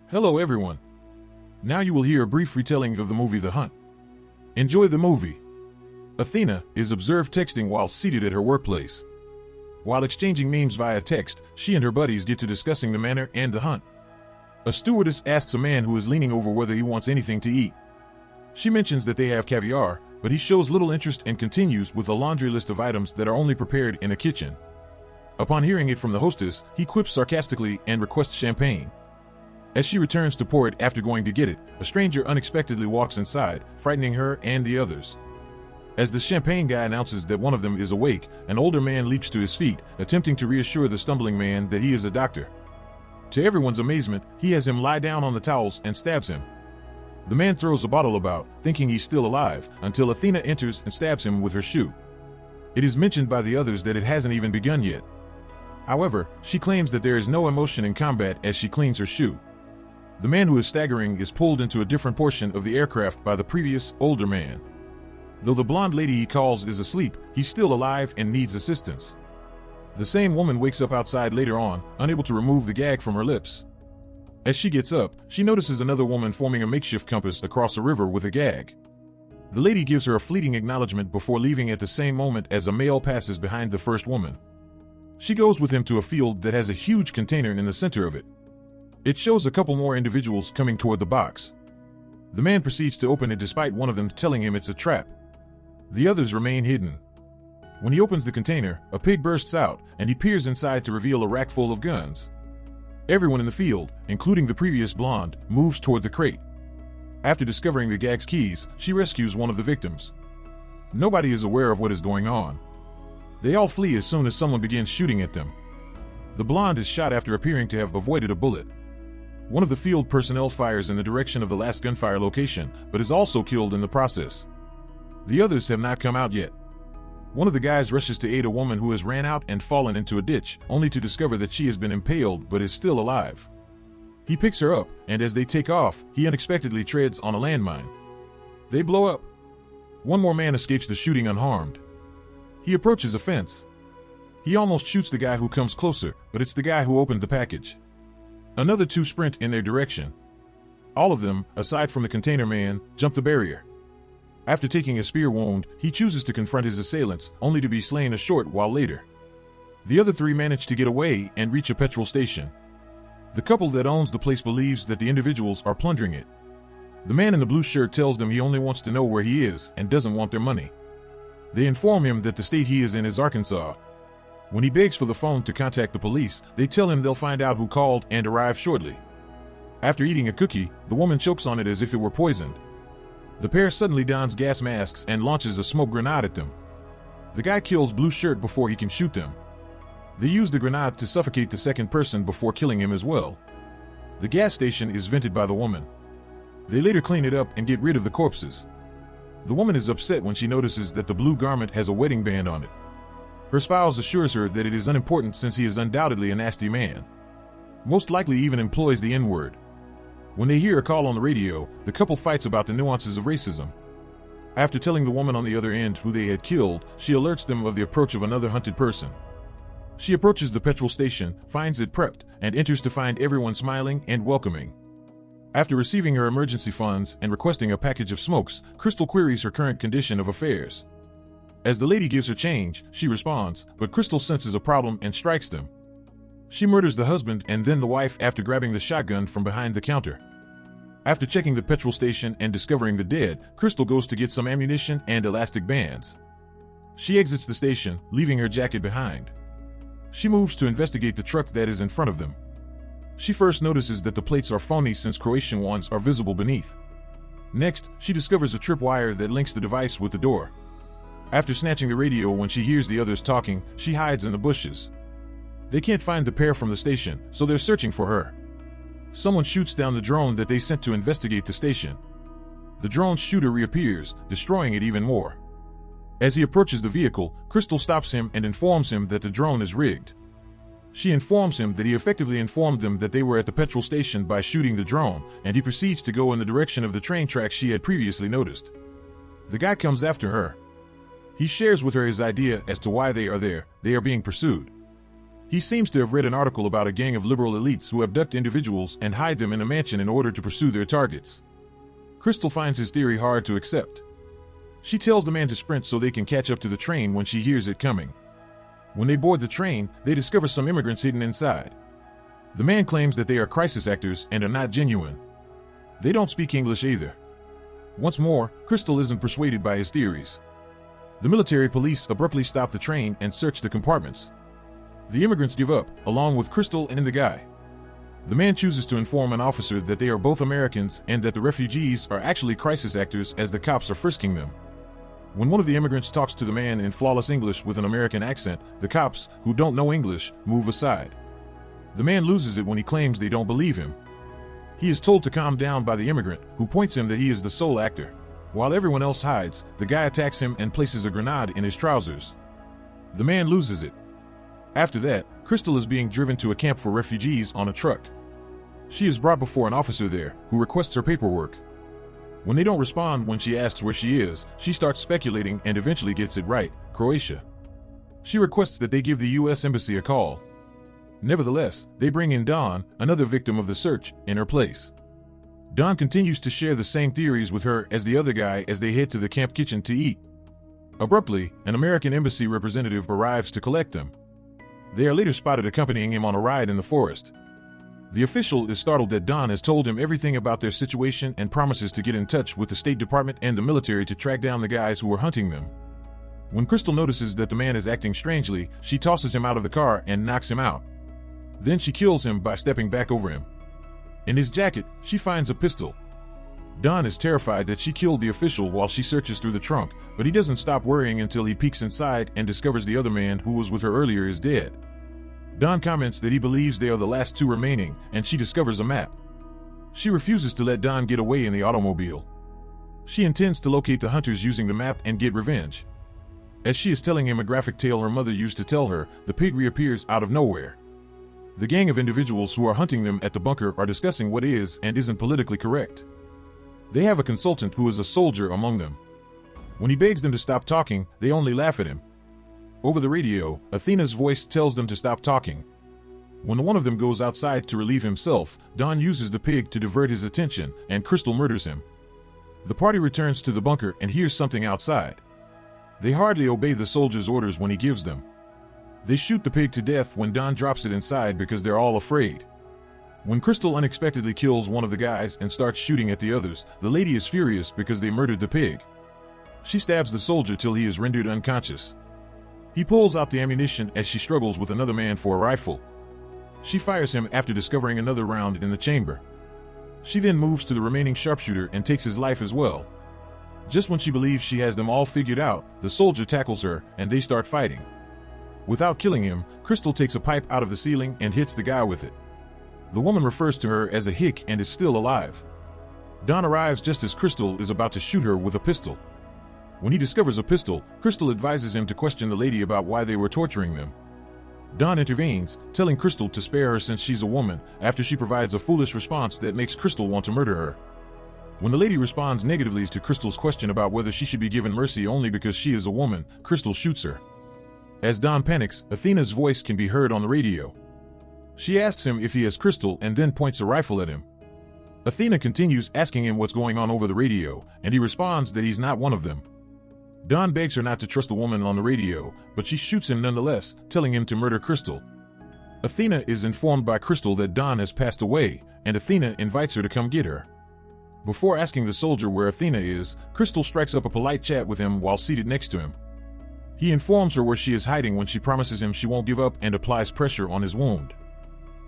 Hello everyone. Now you will hear a brief retelling of the movie The Hunt. Enjoy the movie. Athena is observed texting while seated at her workplace. While exchanging memes via text, she and her buddies get to discussing the manor and the hunt. A stewardess asks a man who is leaning over whether he wants anything to eat. She mentions that they have caviar, but he shows little interest and continues with a laundry list of items that are only prepared in a kitchen. Upon hearing it from the hostess, he quips sarcastically and requests champagne. As she returns to pour it after going to get it, a stranger unexpectedly walks inside, frightening her and the others. As the champagne guy announces that one of them is awake, an older man leaps to his feet, attempting to reassure the stumbling man that he is a doctor. To everyone's amazement, he has him lie down on the towels and stabs him. The man throws a bottle about, thinking he's still alive, until Athena enters and stabs him with her shoe. It is mentioned by the others that it hasn't even begun yet. However, she claims that there is no emotion in combat as she cleans her shoe. The man who is staggering is pulled into a different portion of the aircraft by the previous, older man. Though the blonde lady he calls is asleep, he's still alive and needs assistance. The same woman wakes up outside later on, unable to remove the gag from her lips. As she gets up, she notices another woman forming a makeshift compass across a river with a gag. The lady gives her a fleeting acknowledgement before leaving at the same moment as a male passes behind the first woman. She goes with him to a field that has a huge container in the center of it. It shows a couple more individuals coming toward the box. The man proceeds to open it despite one of them telling him it's a trap. The others remain hidden. When he opens the container, a pig bursts out, and he peers inside to reveal a rack full of guns. Everyone in the field, including the previous blonde, moves toward the crate. After discovering the gag's keys, she rescues one of the victims. Nobody is aware of what is going on. They all flee as soon as someone begins shooting at them. The blonde is shot after appearing to have avoided a bullet. One of the field personnel fires in the direction of the last gunfire location, but is also killed in the process. The others have not come out yet. One of the guys rushes to aid a woman who has ran out and fallen into a ditch, only to discover that she has been impaled but is still alive. He picks her up, and as they take off, he unexpectedly treads on a landmine. They blow up. One more man escapes the shooting unharmed. He approaches a fence. He almost shoots the guy who comes closer, but it's the guy who opened the package. Another two sprint in their direction. All of them, aside from the container man, jump the barrier. After taking a spear wound, he chooses to confront his assailants, only to be slain a short while later. The other three manage to get away and reach a petrol station. The couple that owns the place believes that the individuals are plundering it. The man in the blue shirt tells them he only wants to know where he is and doesn't want their money. They inform him that the state he is in is Arkansas. When he begs for the phone to contact the police, they tell him they'll find out who called and arrive shortly. After eating a cookie, the woman chokes on it as if it were poisoned. The pair suddenly dons gas masks and launches a smoke grenade at them. The guy kills Blue Shirt before he can shoot them. They use the grenade to suffocate the second person before killing him as well. The gas station is vented by the woman. They later clean it up and get rid of the corpses. The woman is upset when she notices that the blue garment has a wedding band on it. Her spouse assures her that it is unimportant since he is undoubtedly a nasty man. Most likely even employs the N-word. When they hear a call on the radio, the couple fights about the nuances of racism. After telling the woman on the other end who they had killed, she alerts them of the approach of another hunted person. She approaches the petrol station, finds it prepped, and enters to find everyone smiling and welcoming. After receiving her emergency funds and requesting a package of smokes, Crystal queries her current condition of affairs. As the lady gives her change, she responds, but Crystal senses a problem and strikes them. She murders the husband and then the wife after grabbing the shotgun from behind the counter. After checking the petrol station and discovering the dead, Crystal goes to get some ammunition and elastic bands. She exits the station, leaving her jacket behind. She moves to investigate the truck that is in front of them. She first notices that the plates are phony since Croatian ones are visible beneath. Next, she discovers a tripwire that links the device with the door. After snatching the radio when she hears the others talking, she hides in the bushes. They can't find the pair from the station, so they're searching for her. Someone shoots down the drone that they sent to investigate the station. The drone's shooter reappears, destroying it even more. As he approaches the vehicle, Crystal stops him and informs him that the drone is rigged. She informs him that he effectively informed them that they were at the petrol station by shooting the drone, and he proceeds to go in the direction of the train tracks she had previously noticed. The guy comes after her. He shares with her his idea as to why they are there. They are being pursued. He seems to have read an article about a gang of liberal elites who abduct individuals and hide them in a mansion in order to pursue their targets. Crystal finds his theory hard to accept. She tells the man to sprint so they can catch up to the train when she hears it coming. When they board the train, they discover some immigrants hidden inside. The man claims that they are crisis actors and are not genuine. They don't speak English either. Once more, Crystal isn't persuaded by his theories. The military police abruptly stop the train and search the compartments. The immigrants give up, along with Crystal and the guy. The man chooses to inform an officer that they are both Americans and that the refugees are actually crisis actors as the cops are frisking them. When one of the immigrants talks to the man in flawless English with an American accent, the cops, who don't know English, move aside. The man loses it when he claims they don't believe him. He is told to calm down by the immigrant, who points him that he is the sole actor. While everyone else hides, the guy attacks him and places a grenade in his trousers. The man loses it. After that, Crystal is being driven to a camp for refugees on a truck. She is brought before an officer there, who requests her paperwork. When they don't respond when she asks where she is, she starts speculating and eventually gets it right: Croatia. She requests that they give the U.S. Embassy a call. Nevertheless, they bring in Dawn, another victim of the search, in her place. Dawn continues to share the same theories with her as the other guy as they head to the camp kitchen to eat. Abruptly, an American embassy representative arrives to collect them. They are later spotted accompanying him on a ride in the forest. The official is startled that Dawn has told him everything about their situation and promises to get in touch with the State Department and the military to track down the guys who are hunting them. When Crystal notices that the man is acting strangely, she tosses him out of the car and knocks him out. Then she kills him by stepping back over him. In his jacket, she finds a pistol. Dawn is terrified that she killed the official while she searches through the trunk, but he doesn't stop worrying until he peeks inside and discovers the other man who was with her earlier is dead. Dawn comments that he believes they are the last two remaining, and she discovers a map. She refuses to let Dawn get away in the automobile. She intends to locate the hunters using the map and get revenge. As she is telling him a graphic tale her mother used to tell her, the pig reappears out of nowhere. The gang of individuals who are hunting them at the bunker are discussing what is and isn't politically correct. They have a consultant who is a soldier among them. When he begs them to stop talking, they only laugh at him. Over the radio, Athena's voice tells them to stop talking. When one of them goes outside to relieve himself, Dawn uses the pig to divert his attention, and Crystal murders him. The party returns to the bunker and hears something outside. They hardly obey the soldier's orders when he gives them. They shoot the pig to death when Dawn drops it inside because they're all afraid. When Crystal unexpectedly kills one of the guys and starts shooting at the others, the lady is furious because they murdered the pig. She stabs the soldier till he is rendered unconscious. He pulls out the ammunition as she struggles with another man for a rifle. She fires him after discovering another round in the chamber. She then moves to the remaining sharpshooter and takes his life as well. Just when she believes she has them all figured out, the soldier tackles her and they start fighting. Without killing him, Crystal takes a pipe out of the ceiling and hits the guy with it. The woman refers to her as a hick and is still alive. Dawn arrives just as Crystal is about to shoot her with a pistol. When he discovers a pistol, Crystal advises him to question the lady about why they were torturing them. Dawn intervenes, telling Crystal to spare her since she's a woman, after she provides a foolish response that makes Crystal want to murder her. When the lady responds negatively to Crystal's question about whether she should be given mercy only because she is a woman, Crystal shoots her. As Dawn panics, Athena's voice can be heard on the radio. She asks him if he has Crystal and then points a rifle at him. Athena continues asking him what's going on over the radio, and he responds that he's not one of them. Dawn begs her not to trust the woman on the radio, but she shoots him nonetheless, telling him to murder Crystal. Athena is informed by Crystal that Dawn has passed away, and Athena invites her to come get her. Before asking the soldier where Athena is, Crystal strikes up a polite chat with him while seated next to him. He informs her where she is hiding when she promises him she won't give up and applies pressure on his wound.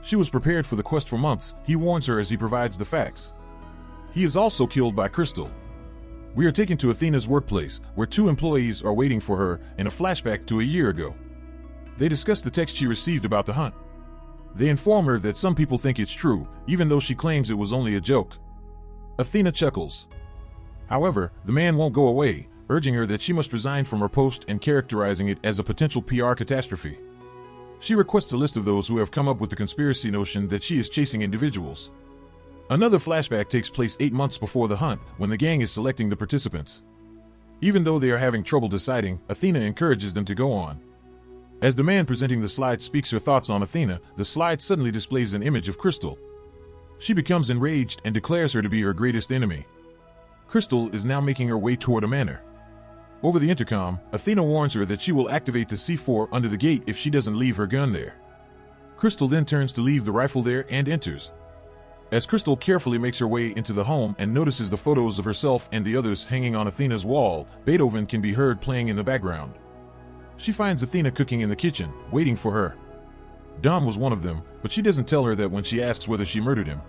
She was prepared for the quest for months, he warns her as he provides the facts. He is also killed by Crystal. We are taken to Athena's workplace, where two employees are waiting for her in a flashback to a year ago. They discuss the text she received about the hunt. They inform her that some people think it's true, even though she claims it was only a joke. Athena chuckles. However, the man won't go away, urging her that she must resign from her post and characterizing it as a potential PR catastrophe. She requests a list of those who have come up with the conspiracy notion that she is chasing individuals. Another flashback takes place 8 months before the hunt, when the gang is selecting the participants. Even though they are having trouble deciding, Athena encourages them to go on. As the man presenting the slide speaks her thoughts on Athena, the slide suddenly displays an image of Crystal. She becomes enraged and declares her to be her greatest enemy. Crystal is now making her way toward a manor. Over the intercom, Athena warns her that she will activate the C4 under the gate if she doesn't leave her gun there. Crystal then turns to leave the rifle there and enters. As Crystal carefully makes her way into the home and notices the photos of herself and the others hanging on Athena's wall, Beethoven can be heard playing in the background. She finds Athena cooking in the kitchen, waiting for her. Dom was one of them, but she doesn't tell her that when she asks whether she murdered him.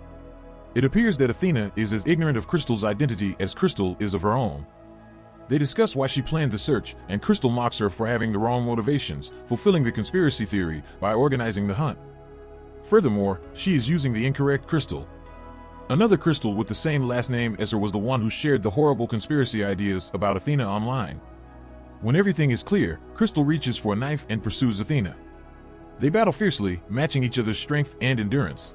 It appears that Athena is as ignorant of Crystal's identity as Crystal is of her own. They discuss why she planned the search, and Crystal mocks her for having the wrong motivations, fulfilling the conspiracy theory by organizing the hunt. Furthermore, she is using the incorrect Crystal. Another Crystal with the same last name as her was the one who shared the horrible conspiracy ideas about Athena online. When everything is clear, Crystal reaches for a knife and pursues Athena. They battle fiercely, matching each other's strength and endurance.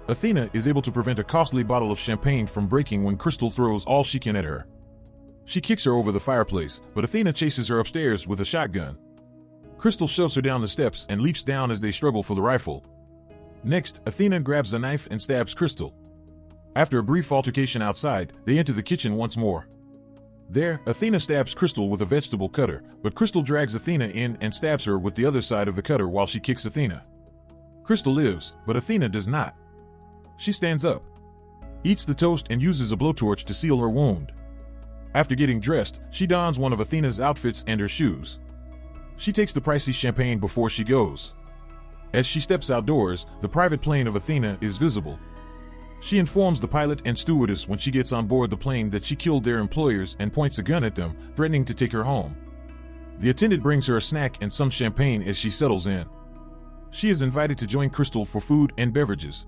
Athena is able to prevent a costly bottle of champagne from breaking when Crystal throws all she can at her. She kicks her over the fireplace, but Athena chases her upstairs with a shotgun. Crystal shoves her down the steps and leaps down as they struggle for the rifle. Next, Athena grabs a knife and stabs Crystal. After a brief altercation outside, they enter the kitchen once more. There, Athena stabs Crystal with a vegetable cutter, but Crystal drags Athena in and stabs her with the other side of the cutter while she kicks Athena. Crystal lives, but Athena does not. She stands up, eats the toast, and uses a blowtorch to seal her wound. After getting dressed, she dons one of Athena's outfits and her shoes. She takes the pricey champagne before she goes. As she steps outdoors, the private plane of Athena is visible. She informs the pilot and stewardess when she gets on board the plane that she killed their employers and points a gun at them, threatening to take her home. The attendant brings her a snack and some champagne as she settles in. She is invited to join Crystal for food and beverages.